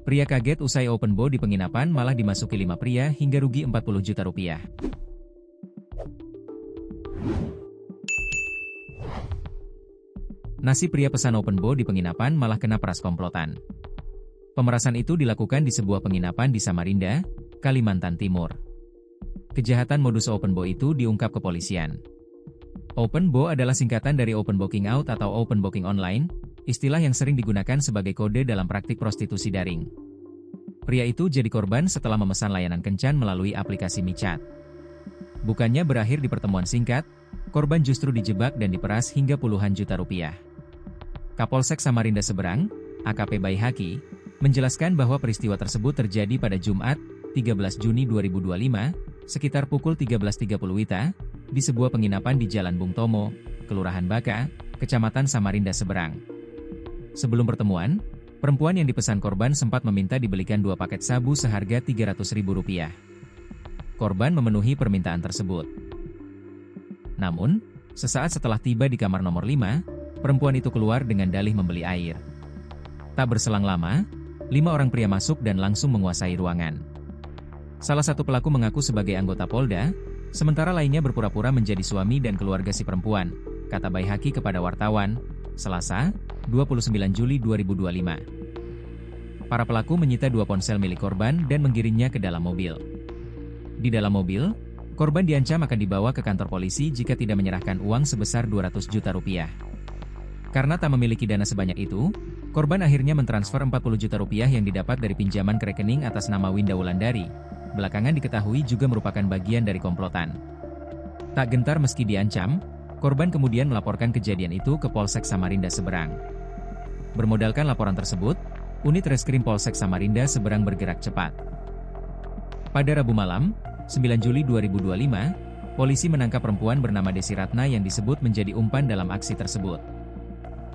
Pria kaget usai open BO di penginapan malah dimasuki 5 pria hingga rugi 40 juta rupiah. Nasib pria pesan open BO di penginapan malah kena peras komplotan. Pemerasan itu dilakukan di sebuah penginapan di Samarinda, Kalimantan Timur. Kejahatan modus open BO itu diungkap kepolisian. Open BO adalah singkatan dari Open Booking Out atau Open Booking Online, istilah yang sering digunakan sebagai kode dalam praktik prostitusi daring. Pria itu jadi korban setelah memesan layanan kencan melalui aplikasi MiChat. Bukannya berakhir di pertemuan singkat, korban justru dijebak dan diperas hingga puluhan juta rupiah. Kapolsek Samarinda Seberang, AKP Baihaki, menjelaskan bahwa peristiwa tersebut terjadi pada Jumat, 13 Juni 2025, sekitar pukul 13.30 WITA, di sebuah penginapan di Jalan Bung Tomo, Kelurahan Baka, Kecamatan Samarinda Seberang. Sebelum pertemuan, perempuan yang dipesan korban sempat meminta dibelikan 2 paket sabu seharga Rp300.000. Korban memenuhi permintaan tersebut. Namun, sesaat setelah tiba di kamar nomor 5, perempuan itu keluar dengan dalih membeli air. Tak berselang lama, 5 orang pria masuk dan langsung menguasai ruangan. Salah satu pelaku mengaku sebagai anggota Polda, sementara lainnya berpura-pura menjadi suami dan keluarga si perempuan, kata Baihaki kepada wartawan, Selasa, 29 Juli 2025. Para pelaku menyita 2 ponsel milik korban dan menggiringnya ke dalam mobil. Di dalam mobil, korban diancam akan dibawa ke kantor polisi jika tidak menyerahkan uang sebesar 200 juta rupiah. Karena tak memiliki dana sebanyak itu, korban akhirnya mentransfer 40 juta rupiah yang didapat dari pinjaman ke rekening atas nama Winda Wulandari. Belakangan diketahui juga merupakan bagian dari komplotan. Tak gentar meski diancam, korban kemudian melaporkan kejadian itu ke Polsek Samarinda Seberang. Bermodalkan laporan tersebut, unit Reskrim Polsek Samarinda Seberang bergerak cepat. Pada Rabu malam, 9 Juli 2025, polisi menangkap perempuan bernama Desi Ratna yang disebut menjadi umpan dalam aksi tersebut.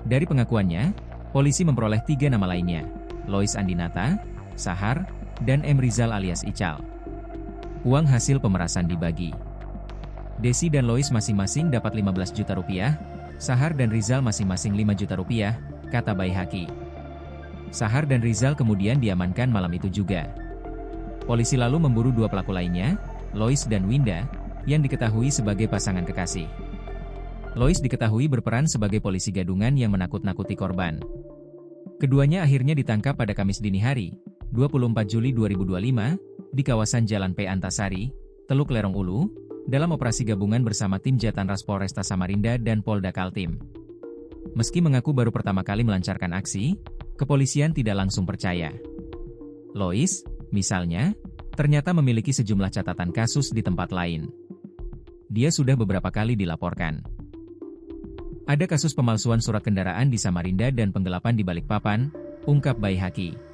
Dari pengakuannya, polisi memperoleh 3 nama lainnya, Lois Andinata, Sahar, dan M. Rizal alias Ical. Uang hasil pemerasan dibagi. Desi dan Lois masing-masing dapat 15 juta rupiah, Sahar dan Rizal masing-masing 5 juta rupiah, kata Baihaki. Sahar dan Rizal kemudian diamankan malam itu juga. Polisi lalu memburu 2 pelaku lainnya, Lois dan Winda, yang diketahui sebagai pasangan kekasih. Lois diketahui berperan sebagai polisi gadungan yang menakut-nakuti korban. Keduanya akhirnya ditangkap pada Kamis dini hari, 24 Juli 2025, di kawasan Jalan P. Antasari, Teluk Lerong Ulu, dalam operasi gabungan bersama tim Jatanras Polresta Samarinda dan Polda Kaltim. Meski mengaku baru pertama kali melancarkan aksi, kepolisian tidak langsung percaya. Lois, misalnya, ternyata memiliki sejumlah catatan kasus di tempat lain. Dia sudah beberapa kali dilaporkan. Ada kasus pemalsuan surat kendaraan di Samarinda dan penggelapan di Balikpapan, ungkap Baihaki.